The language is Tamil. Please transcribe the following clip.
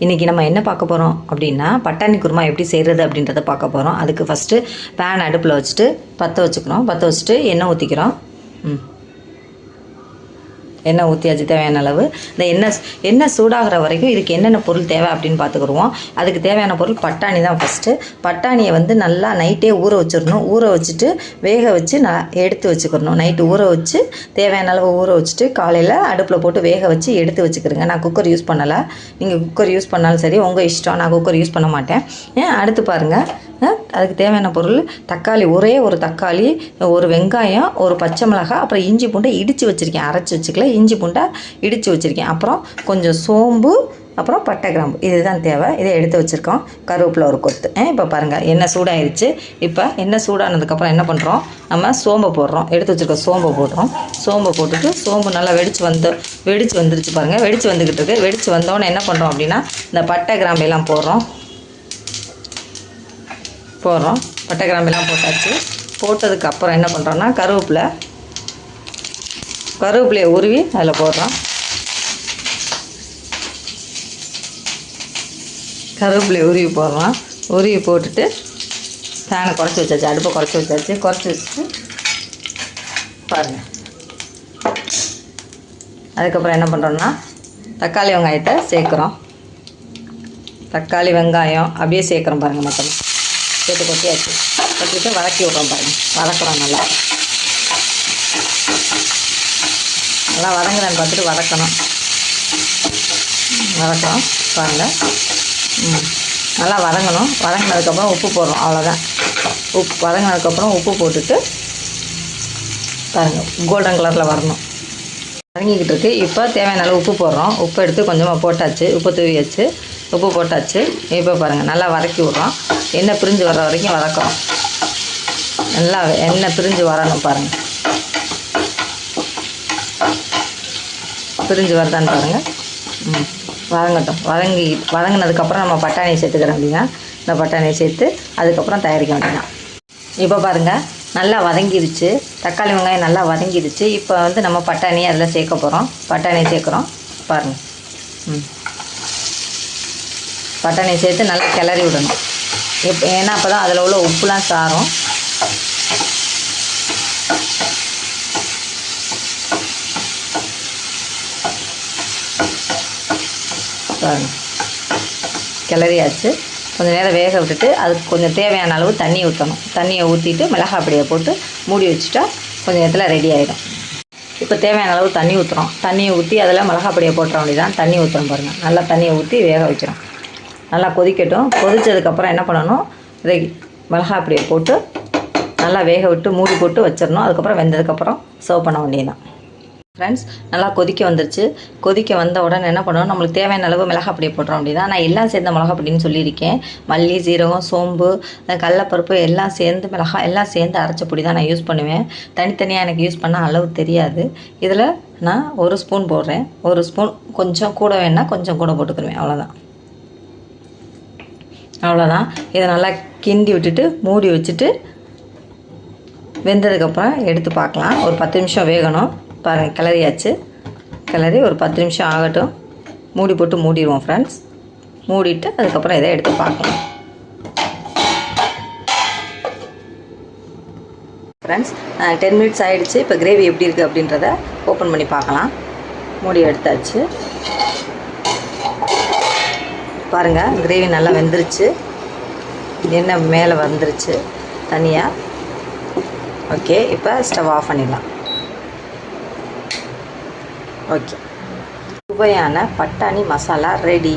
இன்றைக்கி நம்ம என்ன பார்க்க போகிறோம் அப்படின்னா பட்டாணி குருமா எப்படி செய்கிறது அப்படின்றத பார்க்க போகிறோம். அதுக்கு ஃபஸ்ட்டு பேன் அடுப்பில் வச்சுட்டு பற்ற வச்சுட்டு எண்ணெய் ஊற்றிக்கிறோம். எண்ணெய் ஊற்றியாச்சு தேவையான அளவு. இந்த எண்ணெய் சூடாகிற வரைக்கும் இதுக்கு என்னென்ன பொருள் தேவை அப்படின்னு பார்த்துக்குருவோம். அதுக்கு தேவையான பொருள் பட்டாணி தான். ஃபஸ்ட்டு பட்டாணியை நல்லா நைட்டே ஊற வச்சிடணும். ஊற வச்சுட்டு வேக வச்சு எடுத்து வச்சுக்கிறணும். நைட்டு ஊற வச்சு தேவையான அளவு ஊற வச்சுட்டு காலையில் அடுப்பில் போட்டு வேக வச்சு எடுத்து வச்சுக்கிறேங்க. நான் குக்கர் யூஸ் பண்ணலை. நீங்கள் குக்கர் யூஸ் பண்ணாலும் சரி, உங்கள் இஷ்டம். நான் குக்கர் யூஸ் பண்ண மாட்டேன். அடுத்து பாருங்கள், அதுக்கு தேவையான பொருள் தக்காளி, ஒரே ஒரு தக்காளி, ஒரு வெங்காயம், ஒரு பச்சை மிளகாய், அப்புறம் இஞ்சி பூண்டை இடித்து வச்சுருக்கேன். அரைச்சி வச்சுக்கல, இஞ்சி பூண்டை இடித்து வச்சுருக்கேன். அப்புறம் கொஞ்சம் சோம்பு, அப்புறம் பட்டை கிராம்பு, இதுதான் தேவை. இதை எடுத்து வச்சுருக்கோம். கருவேப்பிலை ஒரு கொத்து. இப்போ பாருங்கள், எண்ணெய் சூடாயிருச்சு. இப்போ எண்ணெய் சூடானதுக்கப்புறம் என்ன பண்ணுறோம், நம்ம சோம்பை போடுறோம். எடுத்து வச்சுருக்க சோம்பை போடுறோம். சோம்பை போட்டுட்டு சோம்பு நல்லா வெடிச்சு வந்துருச்சு பாருங்கள். வெடிச்சு வந்துக்கிட்டு இருக்கு. வெடிச்சு வந்தோன்னே என்ன பண்ணுறோம் அப்படின்னா, இந்த பட்டை கிராம்பெல்லாம் போடுறோம். பட்டை கிராம்பெல்லாம் போட்டாச்சு. போட்டதுக்கப்புறம் என்ன பண்ணுறோன்னா, கருவேப்பிலையை உருவி அதில் போடுறோம். கருவேப்பிலையை உருவி போடுறோம். உருவி போட்டுட்டு ஃபேனை குறைச்சி வச்சாச்சு. அடுப்பை குறைச்சி வச்சுட்டு பாருங்கள். அதுக்கப்புறம் என்ன பண்ணுறோன்னா, தக்காளி வெங்காயத்தை சேர்க்குறோம். தக்காளி வெங்காயம் அப்படியே சேர்க்குறோம் பாருங்கள். மொத்தமாக சேர்த்து கொட்டிட்டு வதக்கி விட்றோம் பாருங்கள். வதக்குறோம். நல்லா வதங்குறான்னு பார்த்துட்டு வதக்குறோம் பாருங்கள். நல்லா வதங்கணும். வதங்கினதுக்கப்புறம் உப்பு போடுறோம். அவ்வளோதான். வதங்கினதுக்கப்புறம் உப்பு போட்டுட்டு பாருங்கள், கோல்டன் கலரில் வரணும். வதங்கிக்கிட்டு இருக்குது. இப்போ தேவையான அளவு உப்பு போடுறோம். உப்பு எடுத்து கொஞ்சமாக போட்டாச்சு. உப்பு தூவியாச்சு. உப்பு போட்டாச்சு. இப்போ பாருங்கள், நல்லா வதக்கி விட்றோம். எண்ணெய் பிரிஞ்சு வர்ற வரைக்கும் வதக்கிறோம். நல்லா எண்ணெய் பிரிஞ்சு வரணும் பாருங்கள். பிரிஞ்சு வருதான்னு பாருங்கள். வதங்கட்டும். வதங்கினதுக்கப்புறம் நம்ம பட்டாணியை சேர்த்துக்கிறோம் அப்படின்னா, இந்த பட்டாணியை சேர்த்து அதுக்கப்புறம் தயாரிக்க வேண்டியதான். இப்போ பாருங்கள், நல்லா வதங்கிடுச்சு. தக்காளி வெங்காயம் நல்லா வதங்கிடுச்சு. இப்போ நம்ம பட்டாணியை அதில் சேர்க்க போகிறோம். பட்டாணியை சேர்க்குறோம் பாருங்கள். பட்டாணியை சேர்த்து நல்லா கிளறி விடணும். ஏன்னா அப்போ தான் அதில் உள்ள உப்புலாம் சாரும். பாருங்கள், கிளறியாச்சு. கொஞ்சம் நேரம் வேக விட்டுட்டு அதுக்கு கொஞ்சம் தேவையான அளவு தண்ணி ஊற்றணும். தண்ணியை ஊற்றிட்டு மிளகாய் பொடியை போட்டு மூடி வச்சுட்டா கொஞ்சம் நேரத்தில் ரெடி ஆகிடும். இப்போ தேவையான அளவு தண்ணி ஊற்றுறோம். தண்ணியை ஊற்றி அதில் மிளகாய் பொடியை போட்டுற வேண்டியதான். தண்ணி ஊற்றுறோம் பாருங்கள். நல்லா தண்ணியை ஊற்றி வேக வைக்கிறோம். நல்லா கொதிக்கட்டும். கொதித்ததுக்கப்புறம் என்ன பண்ணணும், இதை மிளகாய் பொடியை போட்டு நல்லா வேக விட்டு மூடி போட்டு வச்சிடணும். அதுக்கப்புறம் வெந்ததுக்கப்புறம் சர்வ் பண்ண வேண்டியதான். ஃப்ரெண்ட்ஸ், நல்லா கொதிக்க வந்துருச்சு. கொதிக்க வந்த உடனே என்ன பண்ணணும், நம்மளுக்கு தேவையான அளவு மிளகாய் பொடியை போட்டுற வேண்டியதான். நான் எல்லாம் சேர்ந்த மிளகாய் பொடின்னு சொல்லியிருக்கேன். மல்லி, சீரகம், சோம்பு, கடலைப்பருப்பு எல்லாம் சேர்ந்து மிளகாய் எல்லாம் சேர்ந்து அரைச்ச பொடி தான் நான் யூஸ் பண்ணுவேன். தனித்தனியாக எனக்கு யூஸ் பண்ண அளவு தெரியாது. இதில் நான் 1 ஸ்பூன் போடுறேன். 1 ஸ்பூன் கொஞ்சம் கூட வேணா கொஞ்சம் கூட போட்டுக்கிடுவேன். அவ்வளோதான். இதை நல்லா கிண்டி விட்டுட்டு மூடி வச்சுட்டு வெந்ததுக்கப்புறம் எடுத்து பார்க்கலாம். ஒரு 10 நிமிஷம் வேகணும். பாருங்கள், கிளறியாச்சு. கிளறி ஒரு 10 நிமிஷம் ஆகட்டும். மூடி போட்டு மூடிடுவோம் ஃப்ரெண்ட்ஸ். மூடிட்டு அதுக்கப்புறம் இதை எடுத்து பார்க்கலாம். ஃப்ரெண்ட்ஸ், 10 மினிட்ஸ் ஆகிடுச்சு. இப்போ கிரேவி எப்படி இருக்குது அப்படின்றத ஓப்பன் பண்ணி பார்க்கலாம். மூடி எடுத்தாச்சு. பாருங்கள், கிரேவி நல்லா வெந்துருச்சு. எண்ணெய் மேலே வந்துருச்சு தனியாக. ஓகே, இப்போ ஸ்டவ் ஆஃப் பண்ணிடலாம். ஓகே, சுவையான பட்டாணி மசாலா ரெடி.